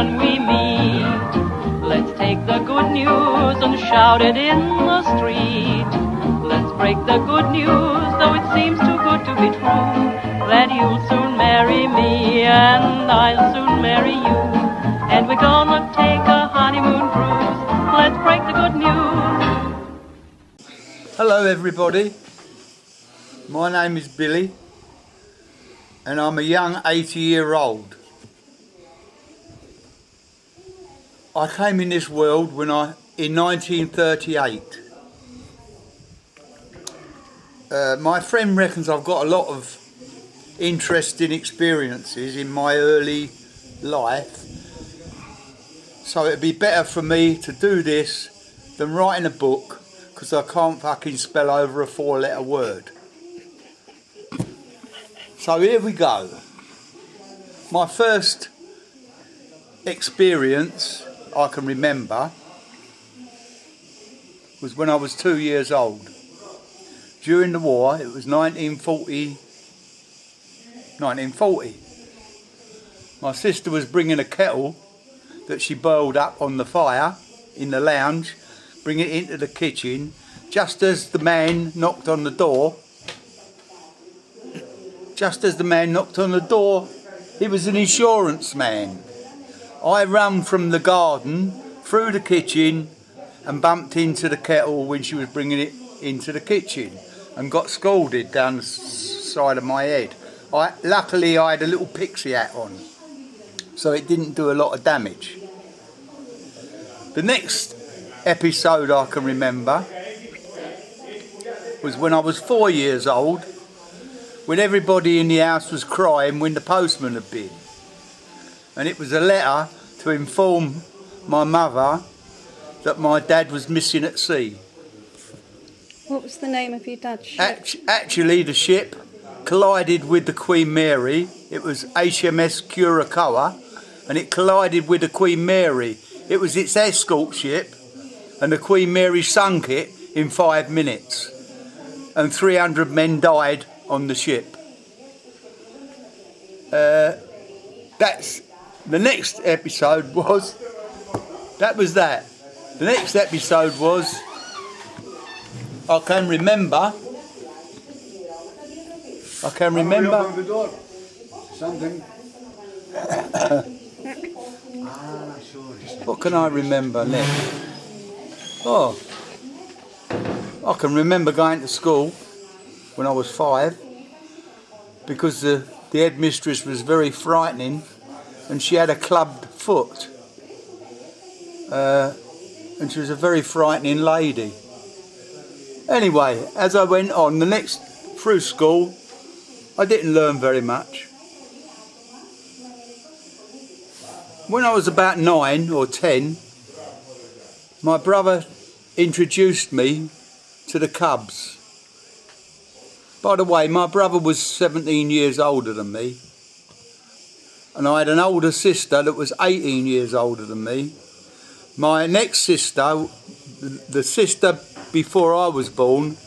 when we meet. Let's take the good news and shout it in the street. Let's break the good news, though it seems too good to be true, that you'll soon marry me and I'll soon marry you. And we're gonna take a honeymoon cruise. Let's break the good news. Hello everybody, my name is Billy and I'm a young 80-year-old. I came in this world in 1938. My friend reckons I've got a lot of interesting experiences in my early life, so it'd be better for me to do this than writing a book, because I can't fucking spell over a 4-letter word. So here we go. My first experience I can remember was when I was 2 years old. During the war, it was 1940. My sister was bringing a kettle that she boiled up on the fire in the lounge, bring it into the kitchen, just as the man knocked on the door. He was an insurance man. I ran from the garden through the kitchen and bumped into the kettle when she was bringing it into the kitchen and got scalded down the side of my head. Luckily I had a little pixie hat on, so it didn't do a lot of damage. The next episode I can remember was when I was 4 years old, when everybody in the house was crying when the postman had been. And it was a letter to inform my mother that my dad was missing at sea. What was the name of your dad's ship? Actually, the ship collided with the Queen Mary. It was HMS Curacoa, and it collided with the Queen Mary. It was its escort ship, and the Queen Mary sunk it in 5 minutes. And 300 men died on the ship. That's the next episode was. That was that. The next episode was. I can remember. Something. What can I remember next? Oh, I can remember going to school when I was 5, because the headmistress was very frightening and she had a clubbed foot, and she was a very frightening lady. Anyway, as I went on through school, I didn't learn very much. When I was about 9 or 10, my brother introduced me to the Cubs. By the way, my brother was 17 years older than me, and I had an older sister that was 18 years older than me. My next sister, the sister before I was born,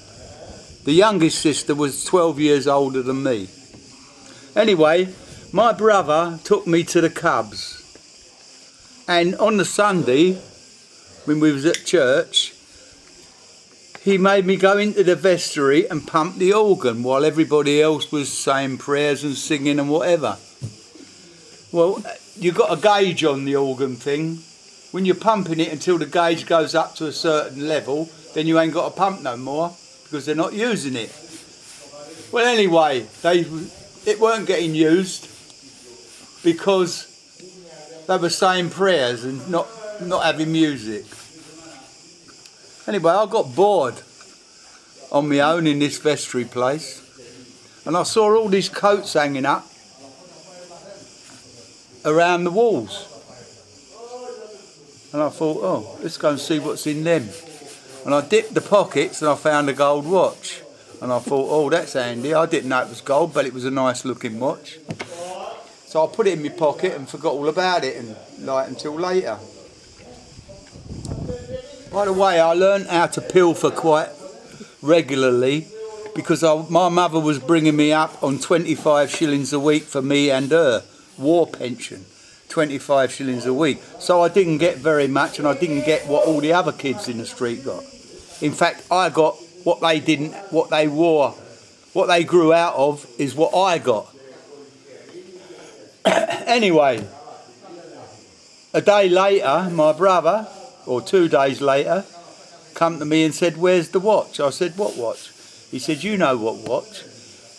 the youngest sister was 12 years older than me. Anyway, my brother took me to the Cubs, and on the Sunday, when we was at church, he made me go into the vestry and pump the organ while everybody else was saying prayers and singing and whatever. Well, you got a gauge on the organ thing. When you're pumping it until the gauge goes up to a certain level, then you ain't got to pump no more because they're not using it. Well, anyway, it weren't getting used because they were saying prayers and not having music. Anyway, I got bored on my own in this vestry place, and I saw all these coats hanging up around the walls. And I thought, oh, let's go and see what's in them. And I dipped the pockets and I found a gold watch. And I thought, oh, that's handy. I didn't know it was gold, but it was a nice looking watch. So I put it in my pocket and forgot all about it until later. By the way, I learned how to pilfer quite regularly because my mother was bringing me up on 25 shillings a week for me and her war pension. 25 shillings a week. So I didn't get very much, and I didn't get what all the other kids in the street got. In fact, I got what they didn't, what they wore, what they grew out of is what I got. Anyway, a day later, my brother, or 2 days later, come to me and said, "Where's the watch?" I said, "What watch?" He said, "You know what watch."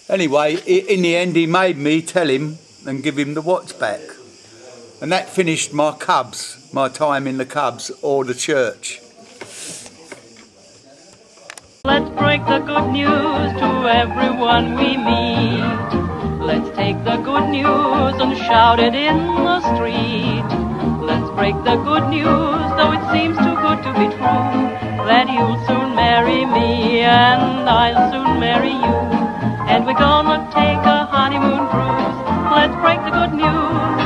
Anyway, in the end, he made me tell him and give him the watch back. And that finished my Cubs, my time in the Cubs or the church. Let's break the good news to everyone we meet. Let's take the good news and shout it in the street. Let's break the good news, though it seems too good to be true, that you'll soon marry me and I'll soon marry you. And we're gonna take a honeymoon cruise. Let's break the good news.